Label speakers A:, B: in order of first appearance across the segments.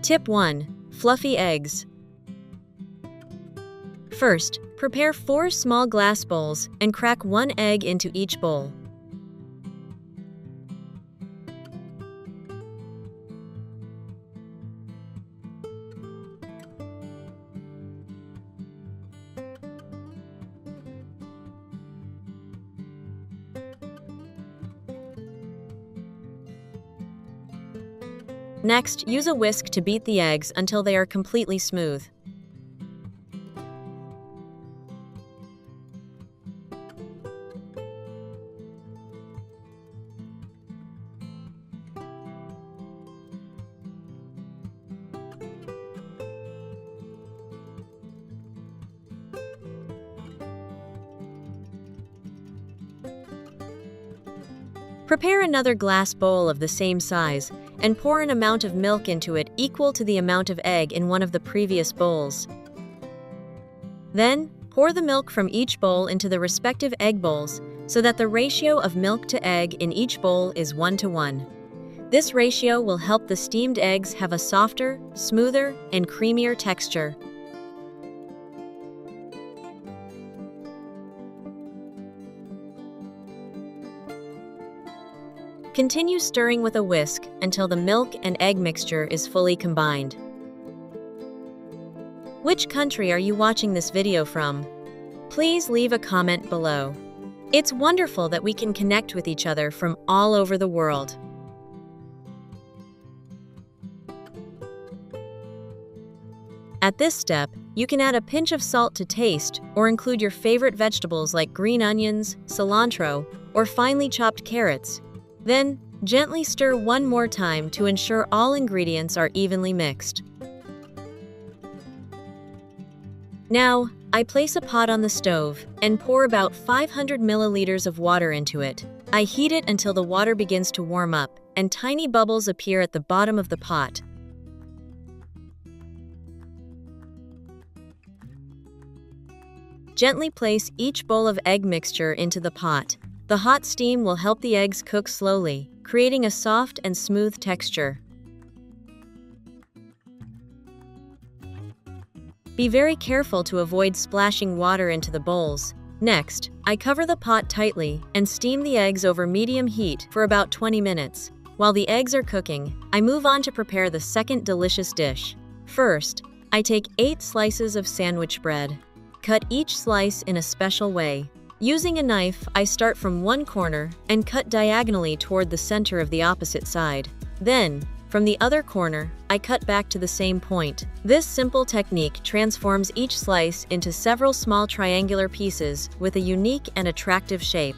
A: Tip 1. Fluffy eggs. First, prepare 4 small glass bowls and crack 1 egg into each bowl. Next, use a whisk to beat the eggs until they are completely smooth. Prepare another glass bowl of the same size and pour an amount of milk into it equal to the amount of egg in one of the previous bowls. Then, pour the milk from each bowl into the respective egg bowls so that the ratio of milk to egg in each bowl is 1:1. This ratio will help the steamed eggs have a softer, smoother, and creamier texture. Continue stirring with a whisk until the milk and egg mixture is fully combined. Which country are you watching this video from? Please leave a comment below. It's wonderful that we can connect with each other from all over the world. At this step, you can add a pinch of salt to taste or include your favorite vegetables like green onions, cilantro, or finely chopped carrots. Then, gently stir one more time to ensure all ingredients are evenly mixed. Now, I place a pot on the stove and pour about 500 milliliters of water into it. I heat it until the water begins to warm up and tiny bubbles appear at the bottom of the pot. Gently place each bowl of egg mixture into the pot. The hot steam will help the eggs cook slowly, creating a soft and smooth texture. Be very careful to avoid splashing water into the bowls. Next, I cover the pot tightly and steam the eggs over medium heat for about 20 minutes. While the eggs are cooking, I move on to prepare the second delicious dish. First, I take 8 slices of sandwich bread. Cut each slice in a special way. Using a knife, I start from one corner and cut diagonally toward the center of the opposite side. Then, from the other corner, I cut back to the same point. This simple technique transforms each slice into several small triangular pieces with a unique and attractive shape.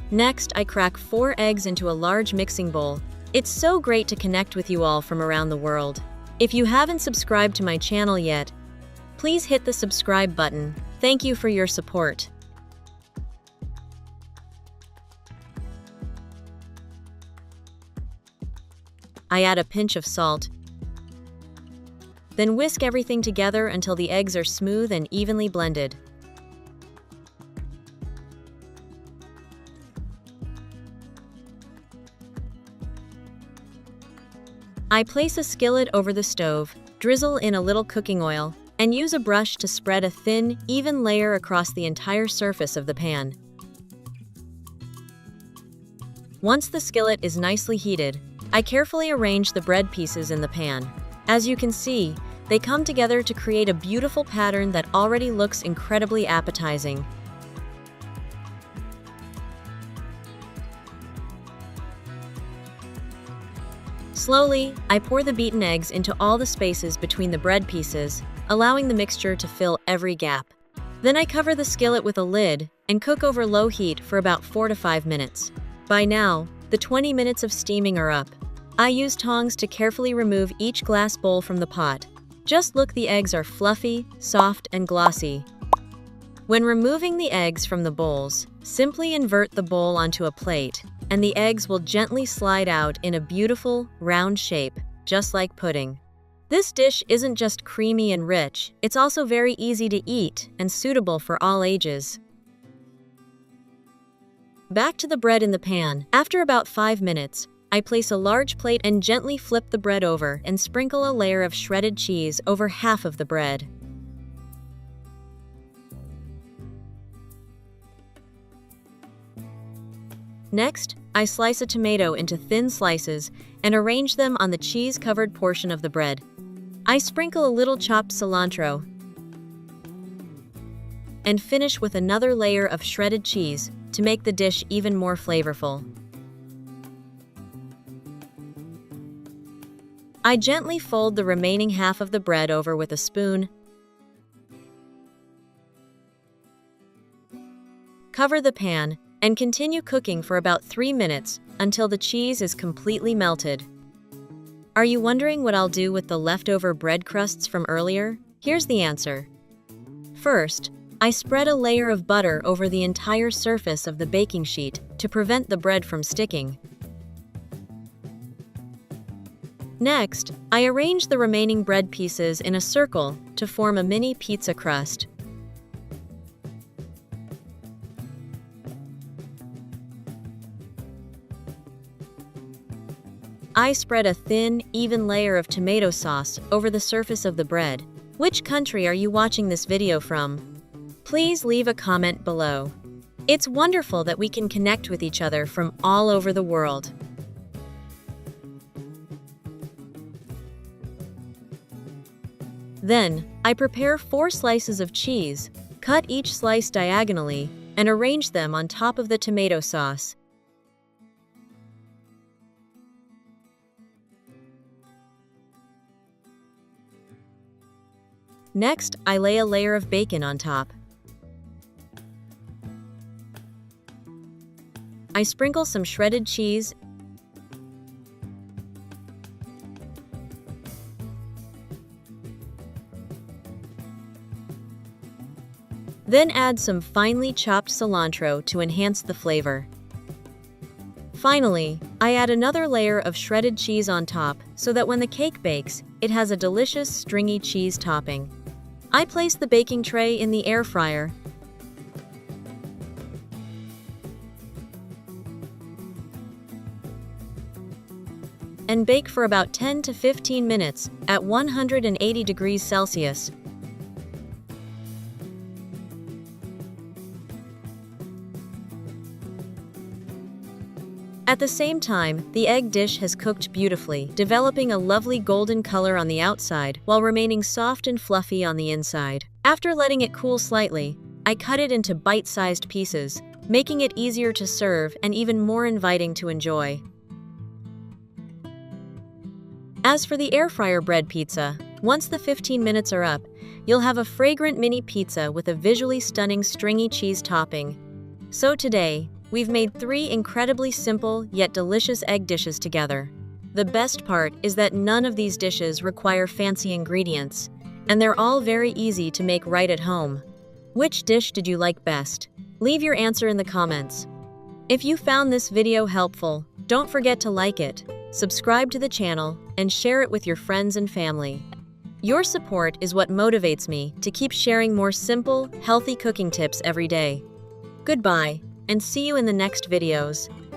A: Next, I crack 4 eggs into a large mixing bowl. It's so great to connect with you all from around the world. If you haven't subscribed to my channel yet, please hit the subscribe button. Thank you for your support. I add a pinch of salt. Then whisk everything together until the eggs are smooth and evenly blended. I place a skillet over the stove, drizzle in a little cooking oil, and use a brush to spread a thin, even layer across the entire surface of the pan. Once the skillet is nicely heated, I carefully arrange the bread pieces in the pan. As you can see, they come together to create a beautiful pattern that already looks incredibly appetizing. Slowly, I pour the beaten eggs into all the spaces between the bread pieces, allowing the mixture to fill every gap. Then I cover the skillet with a lid and cook over low heat for about 4 to 5 minutes. By now, the 20 minutes of steaming are up. I use tongs to carefully remove each glass bowl from the pot. Just look, the eggs are fluffy, soft, and glossy. When removing the eggs from the bowls, simply invert the bowl onto a plate, and the eggs will gently slide out in a beautiful, round shape, just like pudding. This dish isn't just creamy and rich, it's also very easy to eat and suitable for all ages. Back to the bread in the pan. After about 5 minutes, I place a large plate and gently flip the bread over and sprinkle a layer of shredded cheese over half of the bread. Next, I slice a tomato into thin slices and arrange them on the cheese-covered portion of the bread. I sprinkle a little chopped cilantro and finish with another layer of shredded cheese to make the dish even more flavorful. I gently fold the remaining half of the bread over with a spoon. Cover the pan and continue cooking for about 3 minutes until the cheese is completely melted. Are you wondering what I'll do with the leftover bread crusts from earlier? Here's the answer. First, I spread a layer of butter over the entire surface of the baking sheet to prevent the bread from sticking. Next, I arrange the remaining bread pieces in a circle to form a mini pizza crust. I spread a thin, even layer of tomato sauce over the surface of the bread. Which country are you watching this video from? Please leave a comment below. It's wonderful that we can connect with each other from all over the world. Then, I prepare 4 slices of cheese, cut each slice diagonally, and arrange them on top of the tomato sauce. Next, I lay a layer of bacon on top. I sprinkle some shredded cheese then add some finely chopped cilantro to enhance the flavor. Finally, I add another layer of shredded cheese on top so that when the cake bakes, it has a delicious stringy cheese topping. I place the baking tray in the air fryer. And bake for about 10 to 15 minutes at 180 degrees Celsius. At the same time, the egg dish has cooked beautifully, developing a lovely golden color on the outside while remaining soft and fluffy on the inside. After letting it cool slightly, I cut it into bite-sized pieces, making it easier to serve and even more inviting to enjoy. As for the air fryer bread pizza, once the 15 minutes are up, you'll have a fragrant mini pizza with a visually stunning stringy cheese topping. So today, we've made 3 incredibly simple yet delicious egg dishes together. The best part is that none of these dishes require fancy ingredients, and they're all very easy to make right at home. Which dish did you like best? Leave your answer in the comments. If you found this video helpful, don't forget to like it, subscribe to the channel, and share it with your friends and family. Your support is what motivates me to keep sharing more simple, healthy cooking tips every day. Goodbye, and see you in the next videos.